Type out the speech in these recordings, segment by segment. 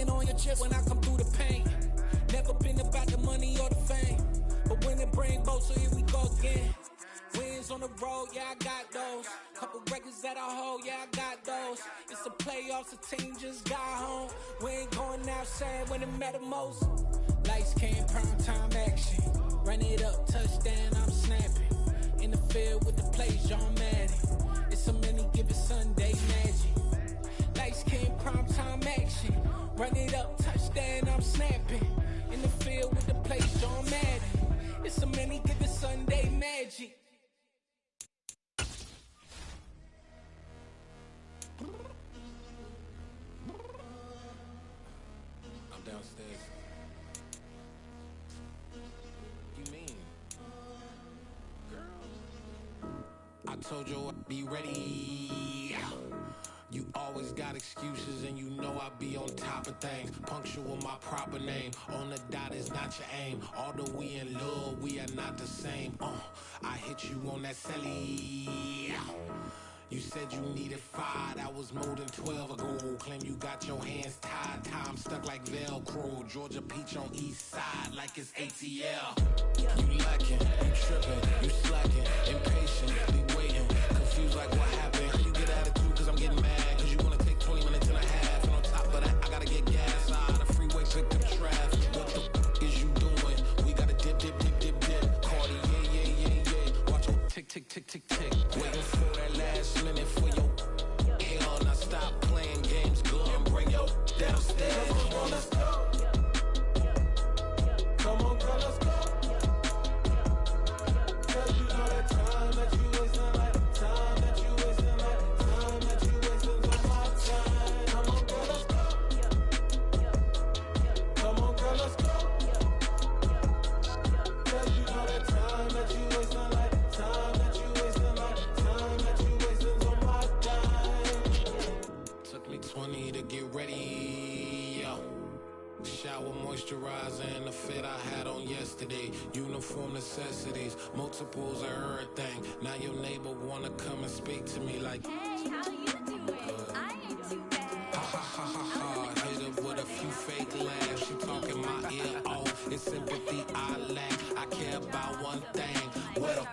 Banging on your chip when I come through the pain. Never been about the money or the fame, but when it bring both, so here we go again. Wins on the road, yeah, I got those. Couple records that I hold, yeah, I got those. It's the playoffs, the team just got home. We ain't going outside when it matter most. Lights came, prime time action. Run it up, touchdown, I'm snapping. In the field with the plays, John Madden. It's a many given Sunday magic. Lights came, prime time action. Run it up, touchdown, I'm snapping. In the field with the plays, John Madden. It's a many given Sunday magic. I'm downstairs. You mean? Girl, I told you I'd be ready. You always got excuses and you know I be on top of things. Punctual my proper name. On the dot is not your aim. Although we in love, we are not the same. I hit you on that celly. You said you needed 5, that was more than 12 ago. Claim you got your hands tied, time stuck like Velcro. Georgia Peach on east side like it's ATL. You lacking, you tripping, you slacking, impatient, be waiting, confused like what happened. How you get attitude cause I'm getting mad, cause you wanna take 20 minutes and a half. And on top of that, I gotta get gas out of the freeway, pick up traffic. What the f is you doing? We gotta dip, dip, dip, dip, dip. Cardi, yeah. Watch your tick, tick, tick, tick, tick. Waiting for that last minute for your hell. Now stop playing games, go and bring your downstairs. Come on, let's go. Come on, girl, let's go. Cause you know that time that you wasting, like time that you wasting, like time that you wasting on my time. Come on, girl, let's go. Come on, girl, let's go. Cause you know that time that you wasting, like time that you wasting, like time that you wasting on my time. Took me 20 to get ready, yo. Shower, moisturizer, and the fit I had on yesterday. Uniform necessities, multiples of everything. Now your neighbor wanna come and speak to me like, hey, how you doing? I ain't too bad. ha. Hit her with a few fake laughs. She talking my ear off. It's sympathy I lack. I care about one thing. What up?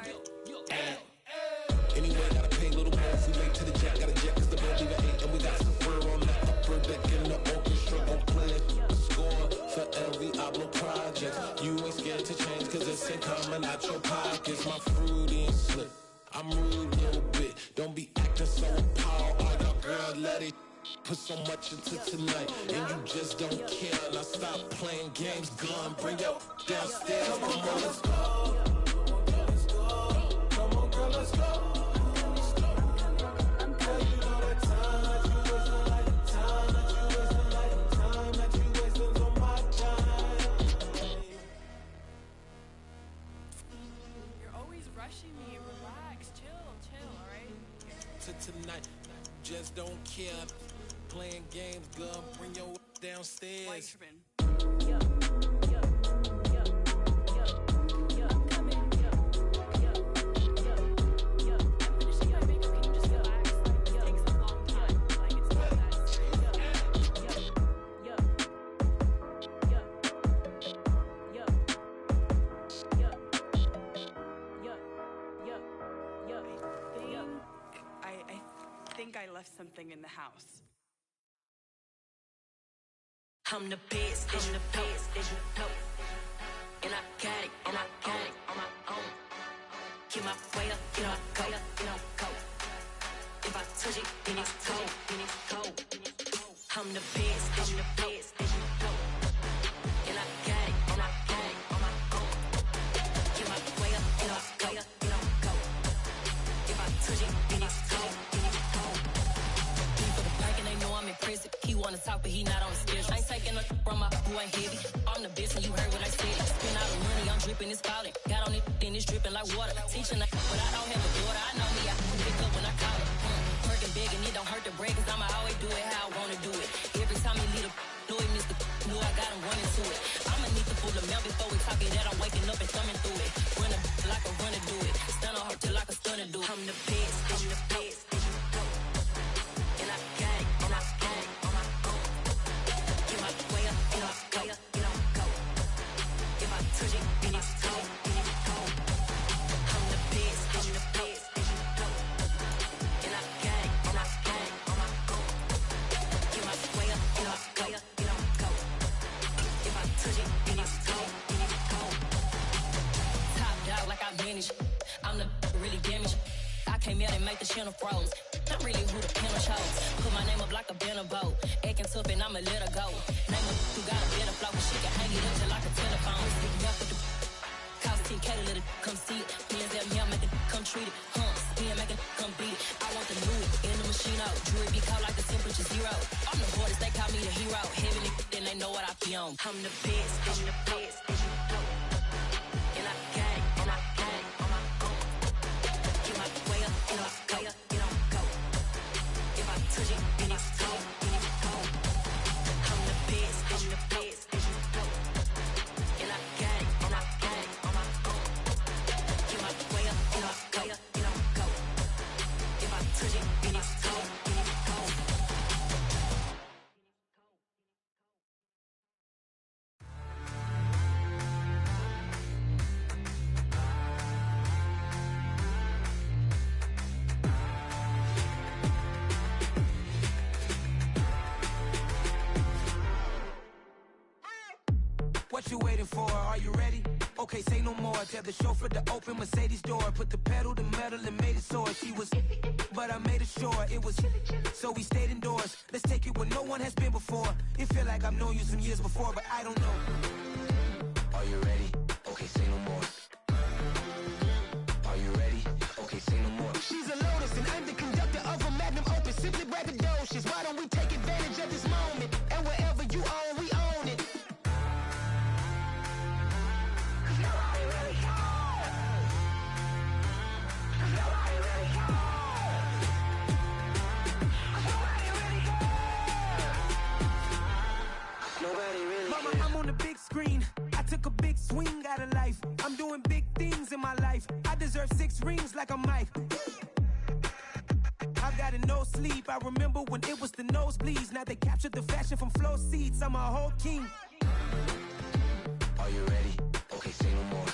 Anyway, gotta pay a little more if we late to the jet. Got a jet cause the boat leave at 8. And we got Safir on the upper deck in the orchestra. Gon' play a score for every Ablo project. You ain't scared to change cause it's ain't coming out your pockets. My fruity and slick, I'm rude a little bit. Don't be acting so appalled. Oh, your girl, let it put so much into tonight. And you just don't care. Now stop playing games, gun, bring your downstairs. Come on, girl, let's go. Come on, girl, let's go. Tonight, just don't care. Playing games, gun, bring your downstairs. I left something in the house. I'm the best, and the best, and I got it, on my own. Get my way up, get my go. If I touch it, then it's cold. I'm the best, and the best, and I got it, on my own. Get my way up, get my go. If I touch it, then it's cold. I'm in prison. He wanna talk, but he not on the schedule. I ain't taking no from my boy ain't heavy. I'm the best, and you heard what I said. Spend all the money, I'm dripping, it's falling. Got on it, then it's dripping like water. Teaching like, but I don't have a daughter. I know me, I can pick up when I call her. Working big, and it don't hurt to break, cause I'ma always do it how I wanna do it. Every time he lead a know it, Mr. Know I got him running to it. I'ma need to pull the mail before we talk it that I'm waking up and thumbing through it. Run a like a runner do it. Stun on her till like a stunner do it. I'm the best, and I got it, and I got it, on my own. Get my make the channel froze. I'm really who the panel chose. Put my name up like a banner boat. Acting tough and I'ma let her go. Name her who got a better flow. She can hang it up just like a telephone. Stick me up with the cost 10K to let it come see it. Hands out here, make it come treat it. Spin, make it come beat it. I want the new in the machine out. Jewelry be caught like the temperature zero. I'm the boys, they call me the hero. Heaven and then they know what I be on. I'm the best, I'm the best, and you know. And I gang on my own. Get my way up, get on go, get on go. If I touch it, then it's cold, then it's cold. I'm the best, and you know. And I gang on my own. Get my way up, get on go, get on go. If I touch it, then it's cold, then it's cold. What you waiting for? Are you ready? Okay, say no more. Tell the chauffeur to open Mercedes door. Put the pedal to metal and made it soar. She was, but I made it sure it was. So we stayed indoors. Let's take it where no one has been before. It feel like I've known you some years before, but I don't know. Are you ready? Okay, say no more. Are you ready? Okay, say no more. She's a Lotus and I'm the conductor of a Magnum Opus. Simply braggadocious. Why don't we take advantage of this moment? And wherever you own, we own it. Mama, I'm on the big screen. I took a big swing out of life. I'm doing big things in my life. I deserve 6 rings like a Mike. I've got no sleep. I remember when it was the nosebleeds. Now they captured the fashion from flow seats. I'm a whole king. Are you ready? Okay, say no more.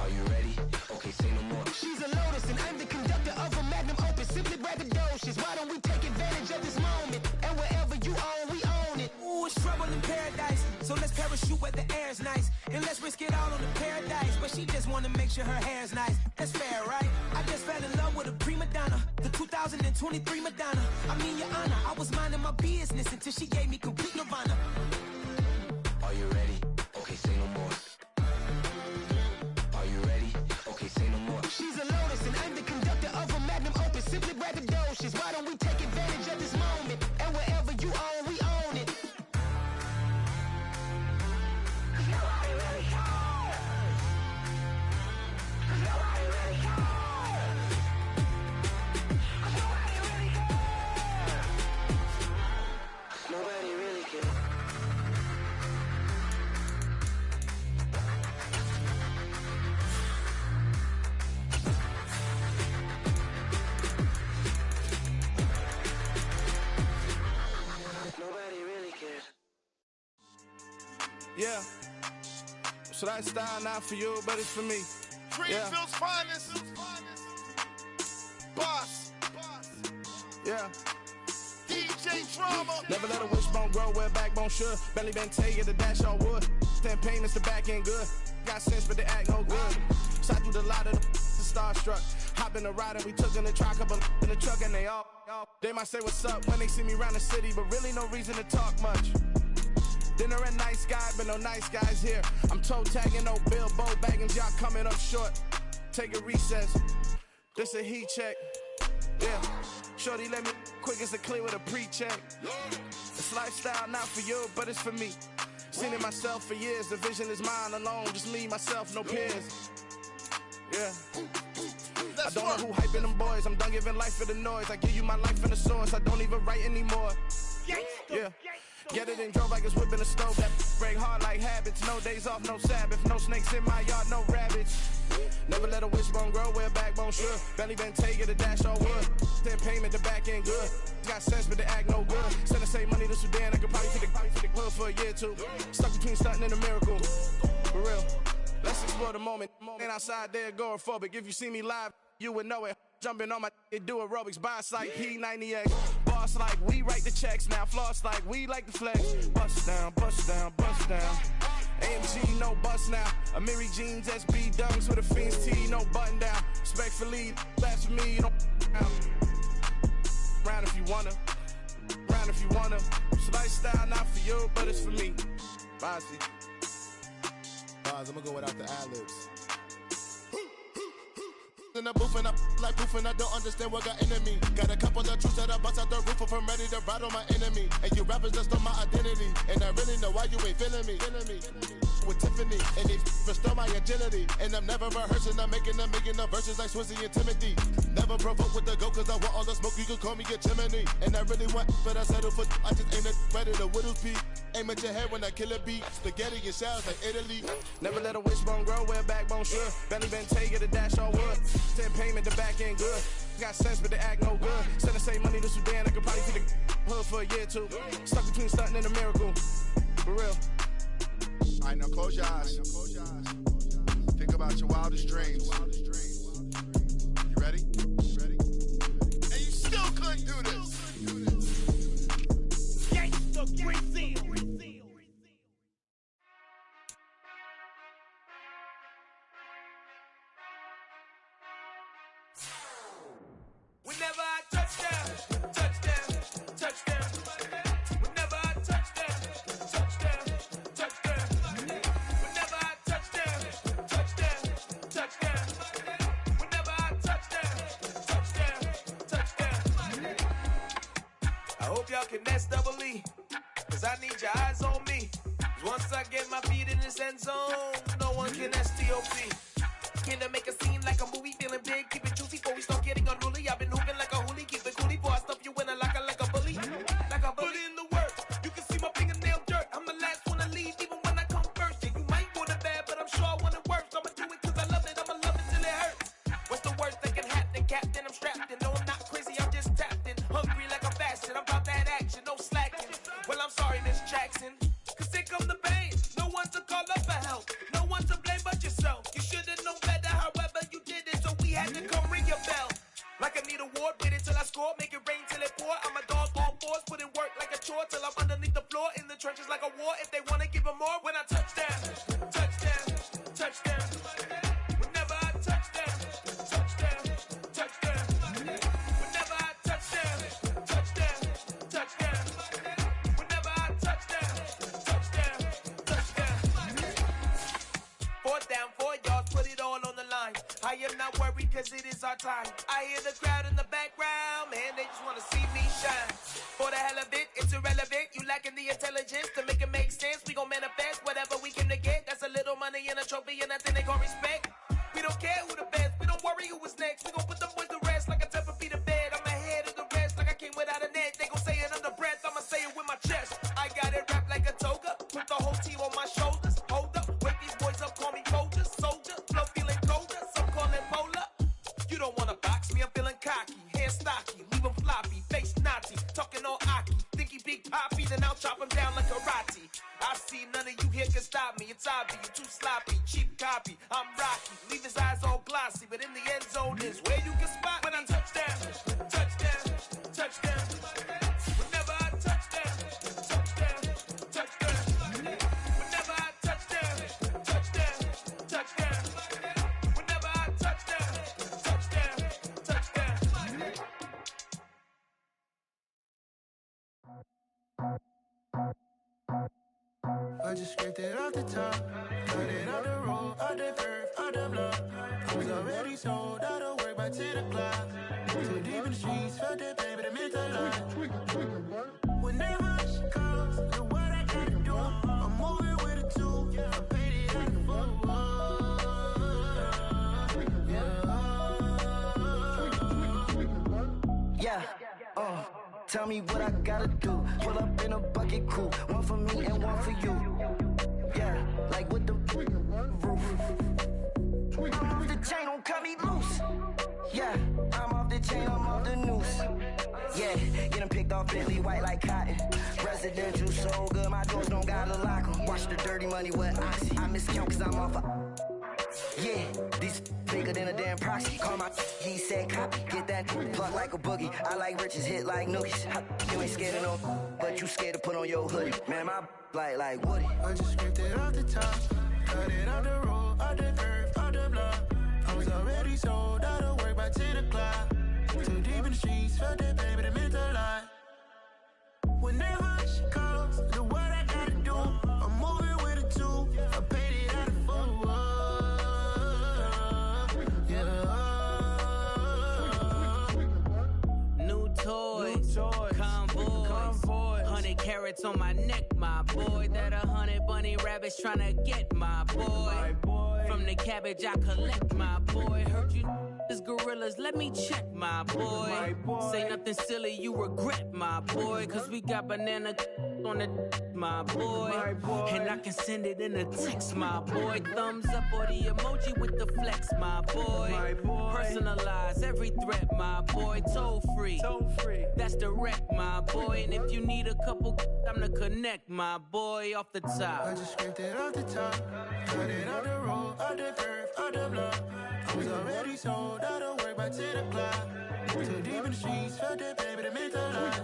Are you ready? Okay, say no more. She's a Lotus and I'm the conductor of a Magnum Opus. Simply braggadocious. Why don't we take advantage of this moment? And wherever you own, we own it. Ooh, it's trouble in paradise. So let's parachute where the air's nice. And let's risk it all on the paradise. But she just wanna make sure her hair's nice. That's fair, right? I just fell in love with a prima donna. The 2023 Madonna. I mean, your honor, I was minding my business until she gave me complete nirvana. Are you ready? Okay, say no more. Are you ready? Okay, say no more. She's a Lotus and I'm the conductor of a Magnum Opus. Simply braggadocious. Why don't we take advantage of this moment? And wherever you own, we own it. Nobody really cares. Nobody really cares. Yeah. So that style not for you, but it's for me. Greenfield's finest. Boss. Yeah. DJ Drama. Never let a wishbone grow where backbone should. Belly been taking the dash on wood. 10 payments, the back end good. Got sense, but they act no good. Side through the lot of the starstruck. Hop in the ride and we took in the truck, couple in the truck and they all. They might say what's up when they see me around the city, but really no reason to talk much. Dinner and nice guy, but no nice guys here. I'm toe tagging, no Bilbo baggins, y'all coming up short. Take a recess. This a heat check. Yeah. Shorty let me quick as a clear with a pre-check. This lifestyle not for you, but it's for me. Seen it myself for years. The vision is mine alone. Just me, myself, no peers. Yeah. I don't know who hyping them boys. I'm done giving life for the noise. I give you my life in the source. I don't even write anymore. Yeah. Get it and drove like it's whipping the stove. That break hard like habits. No days off, no Sabbath. No snakes in my yard, no rabbits. Never let a wishbone grow where backbone should. Belly been taking the dash all wood. 10 payment, the back end good. Got sense, but they act no good. Send the same money to Sudan. I could probably take the hood for a year or two. Stuck between stunting and a miracle. For real. Let's explore the moment. Ain't outside there agoraphobic. If you see me live, you would know it. Jumping on my do aerobics, boss like P90X. Boss like we write the checks now. Floss like we like the flex. Bust down, bust down, bust down. AMG, no bust now. Amiri jeans, SB dunks with a Fiends tee, no button down. Respectfully, that's for me, you don't round if you wanna. Round if you wanna. It's lifestyle, not for you, but it's for me. Bossy. Bars, I'm gonna go without the ad-libs. In the booth and I like proof and I don't understand what got into me. Got a couple of truths that I bust out the roof if I'm ready to ride on my enemy. And you rappers just on my identity. And I really know why you ain't feeling me. With Tiffany and they restore my agility. And I'm never rehearsing, I'm making a million of verses like Swizzy and Timothy. Never provoke with the go cause I want all the smoke, you can call me a chimney. And I really want, but I settle for I just ain't ready to whittles peak. Aim at your head when I kill a beat. Spaghetti and shells like Italy. Never let a wishbone grow where a backbone should. Belly bente, get a dash all wood. 10 payment, the back end good. Got sense, but the act no good. Send the same money to Sudan, I could probably feed the hood for a year or two. Stuck between stunting and a miracle. For real. Alright, now close your eyes. Think about your wildest dreams. You ready? And you still couldn't do this. Gangsta Brazil. Whenever I touchdown, touchdown, touchdown. Whenever I touchdown, touchdown, touchdown. Whenever I touchdown, touchdown, touchdown. Whenever I touchdown, touchdown, touchdown. I hope y'all can nest double E, cause I need your eyes on me. Once I get my feet in this end zone, no one can STOP. Can to make a scene like a movie, feeling big, keep it juicy before we start getting unruly. I've been hooping like a hoolie, keep it coolie before I stuff you in a locker like a bully. Like a bully. Put in the work, you can see my fingernail dirt. I'm the last one to leave, even when I come first. Yeah, you might go to bed, but I'm sure I want it worse. I'ma do it cause I love it, I'ma love it till it hurts. What's the worst that can happen, Captain? I'm strapped in, no I'm not crazy, I'm just tapped in. Hungry like I'm fasting, I'm about that action, no slacking. Well, I'm sorry, Miss Jackson, cause here come the pain. No one to call up for help, no one to blame but yourself. You should've known better, however you did it, so we had to come ring your bell. Like I need a ward, wait until I score, make it rain till it pour. I'm a dog on fours, put in work like a chore till I'm underneath the floor, in the trenches like a war. If they wanna give them more, when I touchdown, touchdown, touchdown. Whenever I touchdown, touchdown, touchdown. Whenever I touchdown, touchdown, touchdown. Whenever I touchdown, touchdown, touchdown. 4th down, 4 yards, put it all on the line. I am not worried cause it is our time. I hear the crowd in the background, man, they just wanna see me shine. For the hell of it, it's irrelevant. You lacking the intelligence to make it make sense. We gon' manifest whatever we came to get. That's a little money and a trophy and nothing they call respect. We don't care who the best, we don't worry who was next. We gon' put the boys to rest like a 10 feet of bed. I'm ahead of the rest like I came without a net. They gon' say it under breath, I'ma say it with my chest. I got it wrapped like a toga, put the whole team on my shoulders. Hold up, wake these boys up, call me soldier, soldier. Flow feeling colder, some call it polar. You don't wanna box me, I'm feeling cocky. Hair stocky, leave him floppy, face naughty. Talking all aki, think he big poppy, then I'll chop him down like karate. I see none of you here can stop me. It's obvious, you too sloppy, cheap copy. I'm rocky, leave his eyes all glossy, but in the end zone is where you can spot when I touchdown, touchdown, touchdown. Whenever I touchdown, touchdown, touchdown. Whenever I touchdown, touchdown, touchdown. Whenever I touchdown, touchdown, touchdown. I just scraped it off the top, cut it off the road, off the curve, off the block. I was already sold, out of work by 10 o'clock. Too deep in the streets, felt that pain, but it meant a lot. Whenever she calls, look what I gotta do. I'm moving with a two, I paid it out the full. Yeah, tell me what I gotta do. Pull up in a bucket crew, one for me and one for you. Yeah, like with the roof. I'm off the chain, don't cut me loose. Yeah, I'm off the chain, I'm off the noose. Yeah, get them picked off Bentley white like cotton. Residential so good, my doors don't gotta lock 'em. Watch the dirty money with Oxy. I miscount cause I'm off a Yeah, these bigger than a damn proxy. Call my he said copy. Get that plug like a boogie. I like riches, hit like nookies. You ain't scared of no, but you scared to put on your hoodie. Man, my like Woody. I just scraped it off the top. Cut it out the road, out the curve, out the block. I was already sold out of work by 10 o'clock. Too deep in the streets, felt that baby, that meant a lot. Whenever she calls, do what I gotta do. I'm moving with a two. I paid it out of full. Yeah. New toys, convoys, 100 carats on my neck, my boy. That 100 bunny rabbits tryna get my boy. From the cabbage I collect, my boy. Heard you is gorillas, let me check, my boy. Say nothing silly, you regret, my boy. Cause we got banana on the my boy. And I can send it in a text, my boy. Thumbs up or the emoji with the flex, my boy. Personalize every threat, my boy. Toll free, that's direct, my boy. And if you need a couple, I'm to connect, my boy, off the top. I just scraped it off the top. Cut it out the road, out the curve, out the block. I was already sold out of work by 10 o'clock. Too deep in the streets, felt that baby, that meant a lot.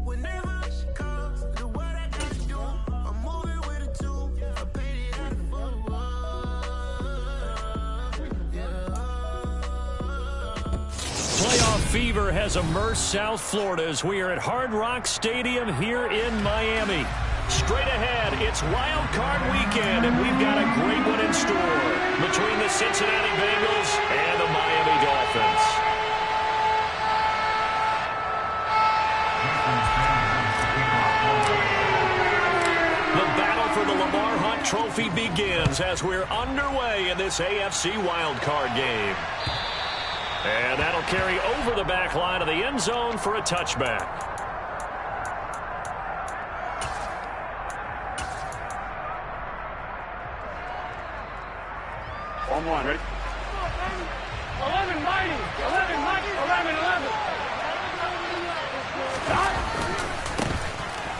Whenever she calls, do what I gotta do. I'm moving with a two. I paid it out of full. Yeah. Playoff fever has immersed South Florida as we are at Hard Rock Stadium here in Miami. Straight ahead, it's Wild Card Weekend, and we've got a great one in store between the Cincinnati Bengals and the Miami Dolphins. The battle for the Lamar Hunt Trophy begins as we're underway in this AFC Wild Card game. And that'll carry over the back line of the end zone for a touchback. On one, ready? 11 mighty! 11 mighty! 11.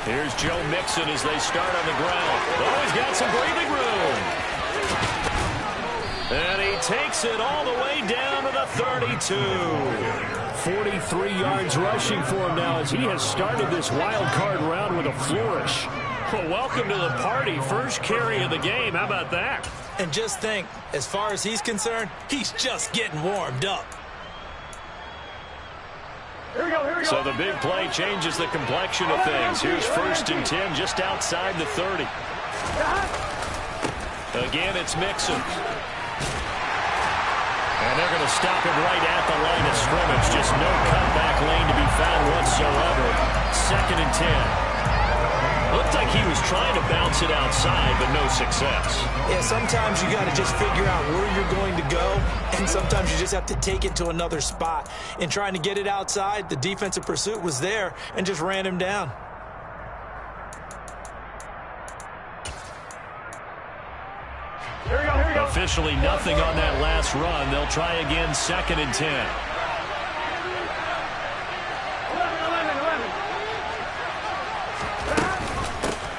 Here's Joe Mixon as they start on the ground. Oh, he's got some breathing room. And he takes it all the way down to the 32. 43 yards rushing for him now as he has started this wild card round with a flourish. Well, welcome to the party. First carry of the game. How about that? And just think, as far as he's concerned, he's just getting warmed up. Here we go. So the big play changes the complexion of things. Here's 1st and 10 just outside the 30. Again, it's Mixon. And they're going to stop him right at the line of scrimmage. Just no cutback lane to be found whatsoever. 2nd and 10. Looked like he was trying to bounce it outside, but no success. Yeah, sometimes you got to just figure out where you're going to go, and sometimes you just have to take it to another spot. In trying to get it outside, the defensive pursuit was there and just ran him down. Here we go. Officially nothing on that last run. They'll try again, 2nd and 10.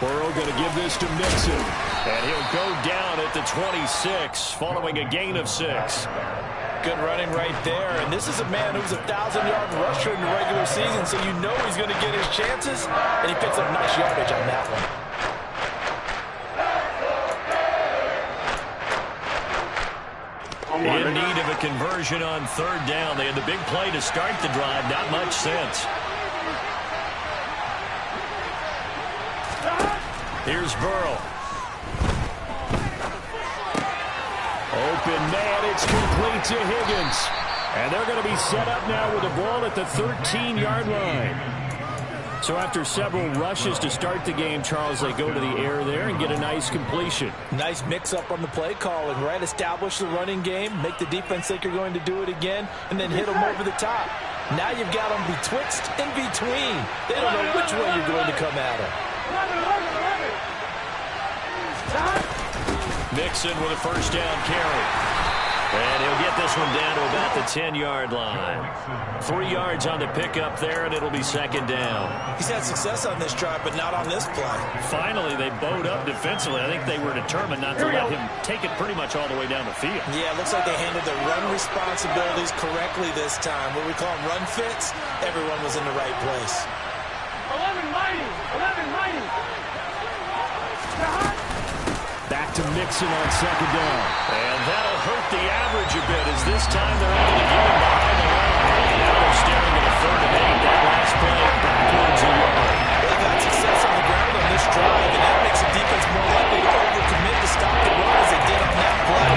Burrow going to give this to Mixon. And he'll go down at the 26 following a gain of 6. Good running right there. And this is a man who's a 1,000-yard rusher in the regular season, so you know he's going to get his chances. And he picks up nice yardage on that one. In need of a conversion on 3rd down. They had the big play to start the drive. Not much sense. Here's Burrow. Open man, it's complete to Higgins. And they're going to be set up now with the ball at the 13-yard line. So after several rushes to start the game, Charles, they go to the air there and get a nice completion. Nice mix-up on the play calling, right? Establish the running game, make the defense think you're going to do it again, and then hit them over the top. Now you've got them betwixt and between. They don't know which way you're going to come at them. Mixon with a 1st down carry. And he'll get this one down to about the 10-yard line. 3 yards on the pickup there, and it'll be second down. He's had success on this drive, but not on this play. Finally, they bowed up defensively. I think they were determined not to let him take it pretty much all the way down the field. Yeah, it looks like they handled their run responsibilities correctly this time. What we call them run fits, everyone was in the right place. 11 mighty. Back to Mixon on second down. And that'll hurt the average a bit as this time they're able to get him behind the line. Now they're staring at a 3rd and 8. That last play backwards a yard. They've had success on the ground on this drive, and that makes the defense more likely to overcommit to stop the run as they did on that play.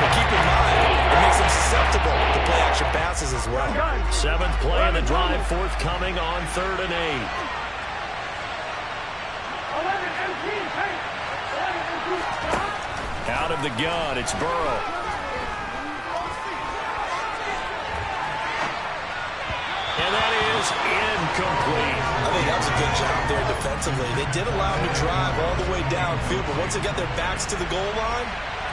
But keep in mind, it makes them susceptible to play action passes as well. 7th play in the drive, forthcoming on 3rd and 8. Out of the gun, it's Burrow. And that is incomplete. I think that was a good job there defensively. They did allow him to drive all the way downfield, but once they got their backs to the goal line,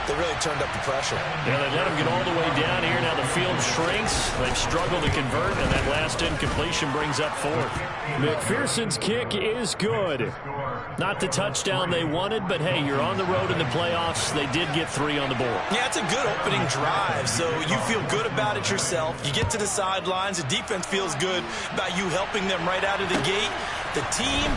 they really turned up the pressure. Yeah, they let him get all the way down here. Now the field shrinks. They've struggled to convert, and that last incompletion brings up 4th. McPherson's kick is good. Not the touchdown they wanted, but hey, you're on the road in the playoffs. They did get 3 on the board. Yeah, it's a good opening drive, so you feel good about it yourself. You get to the sidelines. The defense feels good about you helping them right out of the gate. The team,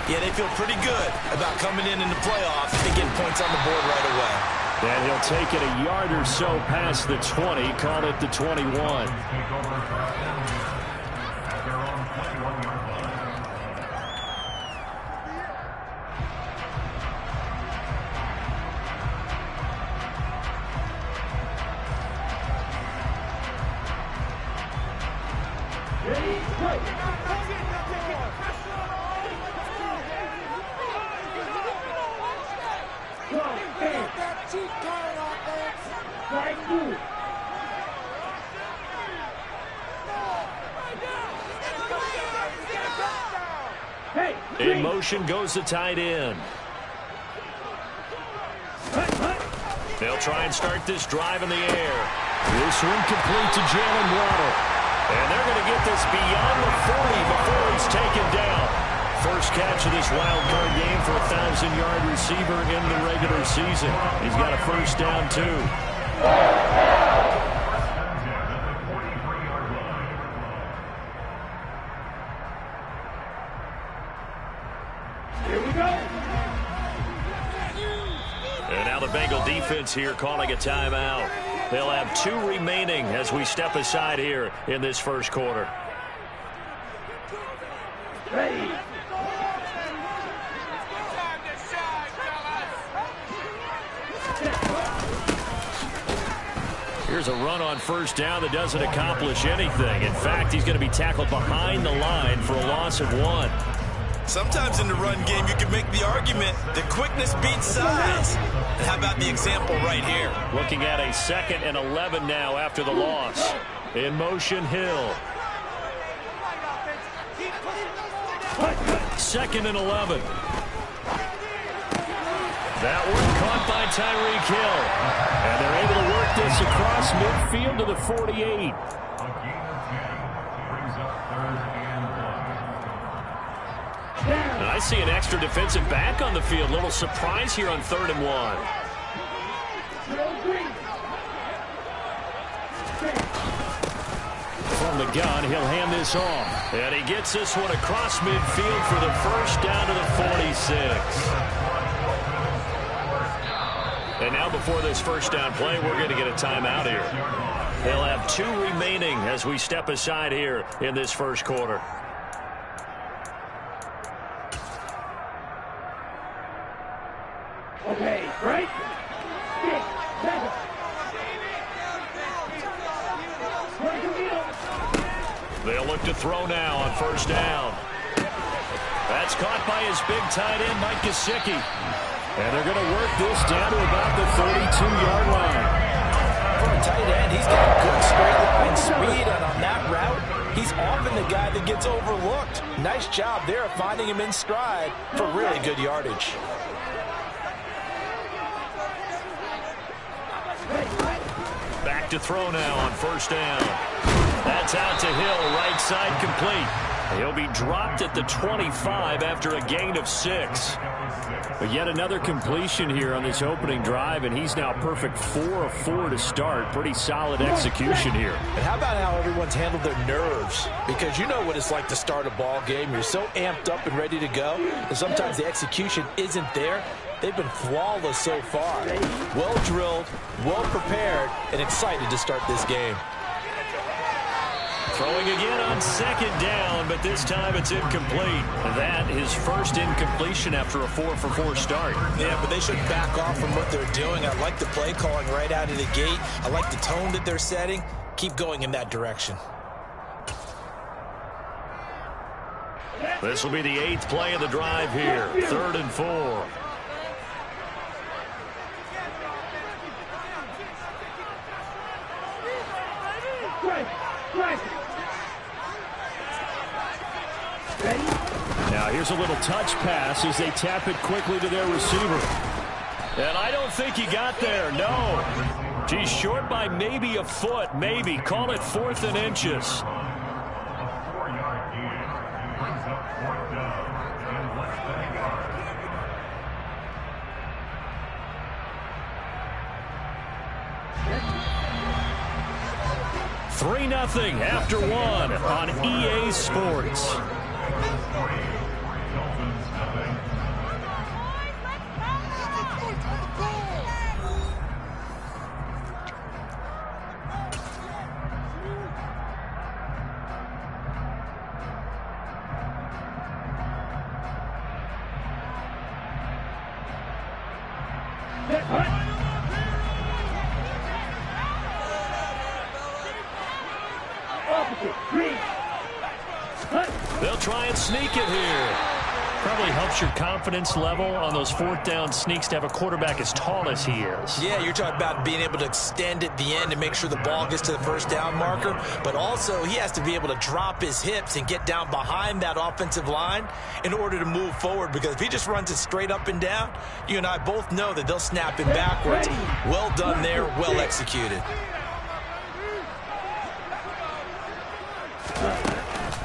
yeah, they feel pretty good about coming in the playoffs and getting points on the board right away. And he'll take it a yard or so past the 20, call it the 21. In motion goes the tight end. They'll try and start this drive in the air. This one complete to Jalen Waddle. And they're going to get this beyond the 40 before he's taken down. First catch of this wild card game for a 1,000-yard receiver in the regular season. He's got a first down, too. And now the Bengal defense here calling a timeout. They'll have 2 remaining as we step aside here in this first quarter. Ready. Here's a run on first down that doesn't accomplish anything. In fact, he's going to be tackled behind the line for a loss of 1. Sometimes in the run game, you can make the argument that quickness beats size. And how about the example right here? Looking at a 2nd and 11 now after the loss. In motion, Hill. 2nd and 11. That one caught by Tyreek Hill. And they're able to work this across midfield to the 48. And I see an extra defensive back on the field. Little surprise here on 3rd and 1. From the gun, he'll hand this off. And he gets this one across midfield for the first down to the 46. And now before this first down play, we're going to get a timeout here. They'll have 2 remaining as we step aside here in this first quarter. Okay, right? 6, 7. They'll look to throw now on first down. That's caught by his big tight end, Mike Gesicki. And they're going to work this down to about the 32-yard line. For a tight end, he's got good straight line speed, and on that route, he's often the guy that gets overlooked. Nice job there of finding him in stride for really good yardage. Back to throw now on first down. That's out to Hill, right side complete. He'll be dropped at the 25 after a gain of 6. But yet another completion here on this opening drive, and he's now perfect 4 of 4 to start. Pretty solid execution here. And how about how everyone's handled their nerves? Because you know what it's like to start a ball game. You're so amped up and ready to go, and sometimes the execution isn't there. They've been flawless so far. Well drilled, well prepared, and excited to start this game. Throwing again on second down, but this time it's incomplete. That his first incompletion after a 4-for-4 start. Yeah, but they should back off from what they're doing. I like the play calling right out of the gate. I like the tone that they're setting. Keep going in that direction. This will be the 8th play of the drive here. 3rd and 4. Now here's a little touch pass as they tap it quickly to their receiver. And I don't think he got there, no. He's short by maybe a foot, maybe. Call it 4th and inches. $3-0 after 1 on EA Sports. They'll try and sneak it here. Probably helps your confidence level on those 4th down sneaks to have a quarterback as tall as he is. Yeah, you're talking about being able to extend at the end and make sure the ball gets to the first down marker. But also, he has to be able to drop his hips and get down behind that offensive line in order to move forward. Because if he just runs it straight up and down, you and I both know that they'll snap him backwards. Well done there, well executed.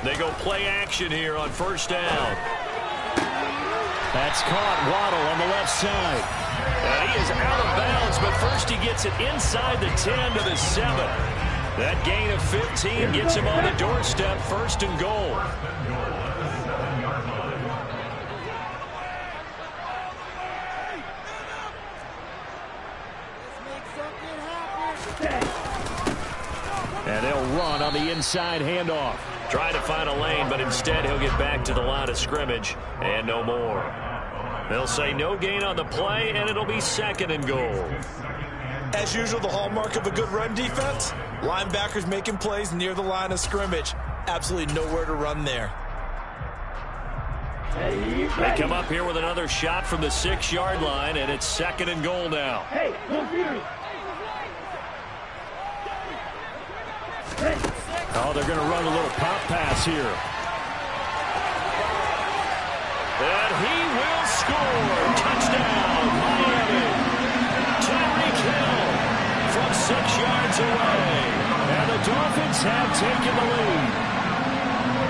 They go play action here on first down. That's caught. Waddle on the left side. And he is out of bounds, but first he gets it inside the 10 to the 7. That gain of 15 gets him on the doorstep, 1st and goal. And they'll run on the inside handoff. Trying to find a lane, but instead he'll get back to the line of scrimmage and no more. They'll say no gain on the play, and it'll be 2nd and goal. As usual, the hallmark of a good run defense, linebackers making plays near the line of scrimmage. Absolutely nowhere to run there. They come up here with another shot from the 6-yard line, and it's 2nd and goal now. Oh, they're going to run a little pop pass here. And he will score. Touchdown, Miami. Tyreek Hill from 6 yards away. And the Dolphins have taken the lead.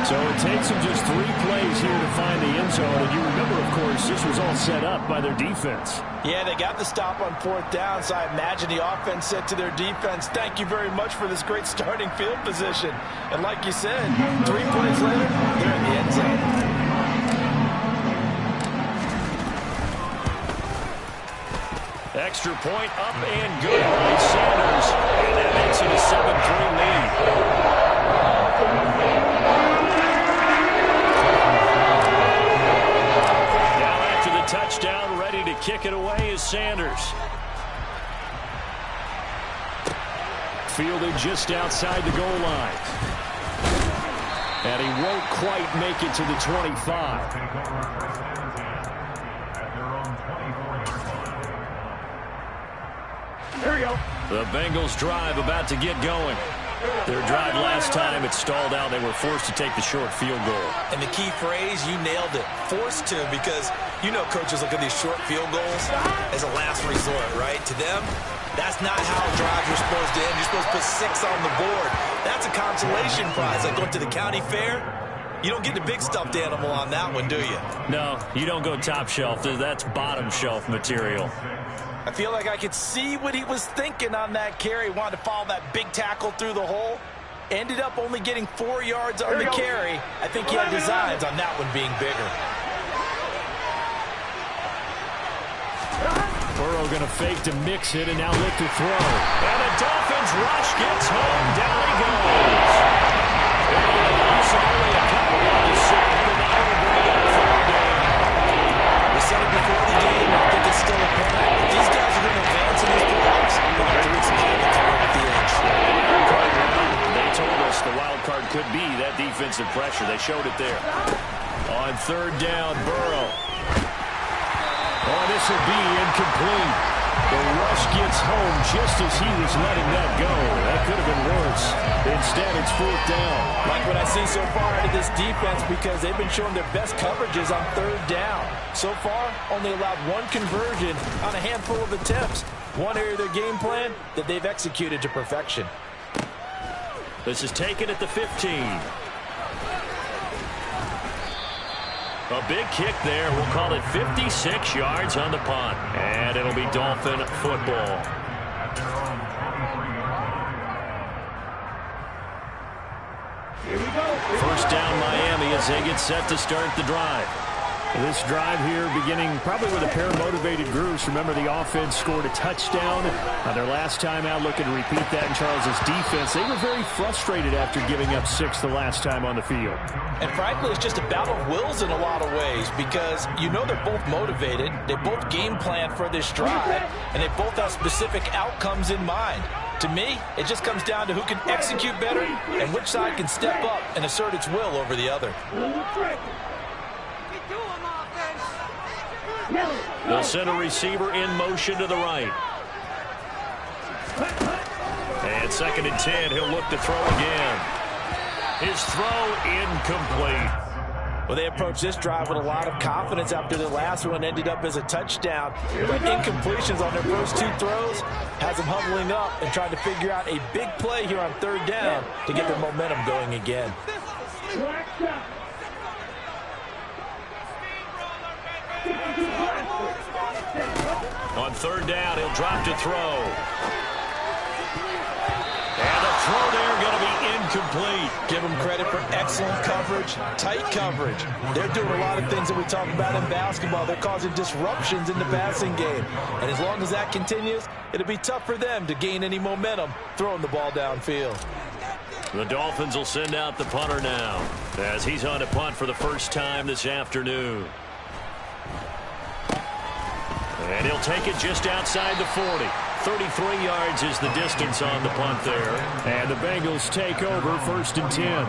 So it takes them just 3 plays here to find the end zone. And you remember, of course, this was all set up by their defense. Yeah, they got the stop on 4th down, so I imagine the offense said to their defense, thank you very much for this great starting field position. And like you said, 3 plays later, they're in the end zone. Extra point up and good by Sanders. And that makes it a 7-3 lead. Touchdown, ready to kick it away is Sanders. Fielded just outside the goal line. And he won't quite make it to the 25. There we go. The Bengals drive about to get going. Their drive last time, it stalled out. They were forced to take the short field goal. And the key phrase, you nailed it, forced to, because you know coaches look at these short field goals as a last resort, right? To them, that's not how drives are supposed to end. You're supposed to put 6 on the board. That's a consolation prize. Like going to the county fair, you don't get the big stuffed animal on that one, do you? No, you don't go top shelf. That's bottom shelf material. I feel like I could see what he was thinking on that carry. Wanted to follow that big tackle through the hole. Ended up only getting 4 yards on the carry. I think he had designs on that one being bigger. Burrow going to fake to mix it and now look to throw. And the Dolphins rush gets home. Down he goes. Only a couple on the sack, but now we're bringing up third down. We said it before the game. I think it's still apparent. These guys are going to advance in these playoffs. They'll have to reach at the edge. They told us the wild card could be that defensive pressure. They showed it there. On third down, Burrow. Oh, this will be incomplete. The rush gets home just as he was letting that go. That could have been worse. Instead, it's fourth down. Like what I see so far out of this defense, because they've been showing their best coverages on third down. So far, only allowed 1 conversion on a handful of attempts. One area of their game plan that they've executed to perfection. This is taken at the 15. A big kick there. We'll call it 56 yards on the punt. And it'll be Dolphin football. Here we go. First down Miami as they get set to start the drive. This drive here beginning probably with a pair of motivated groups. Remember, the offense scored a touchdown on their last time out, looking to repeat that in Charles's defense. They were very frustrated after giving up 6 the last time on the field. And frankly, it's just a battle of wills in a lot of ways, because you know they're both motivated, they both game plan for this drive, and they both have specific outcomes in mind. To me, it just comes down to who can execute better and which side can step up and assert its will over the other. They'll send a receiver in motion to the right. And 2nd and 10, he'll look to throw again. His throw incomplete. Well, they approached this drive with a lot of confidence after the last one ended up as a touchdown. But incompletions on their first 2 throws has them huddling up and trying to figure out a big play here on third down to get their momentum going again. On third down, he'll drop to throw. And the throw there going to be incomplete. Give them credit for excellent coverage, tight coverage. They're doing a lot of things that we talk about in basketball. They're causing disruptions in the passing game. And as long as that continues, it'll be tough for them to gain any momentum throwing the ball downfield. The Dolphins will send out the punter now as he's on to punt for the first time this afternoon. And he'll take it just outside the 40. 33 yards is the distance on the punt there. And the Bengals take over 1st and 10.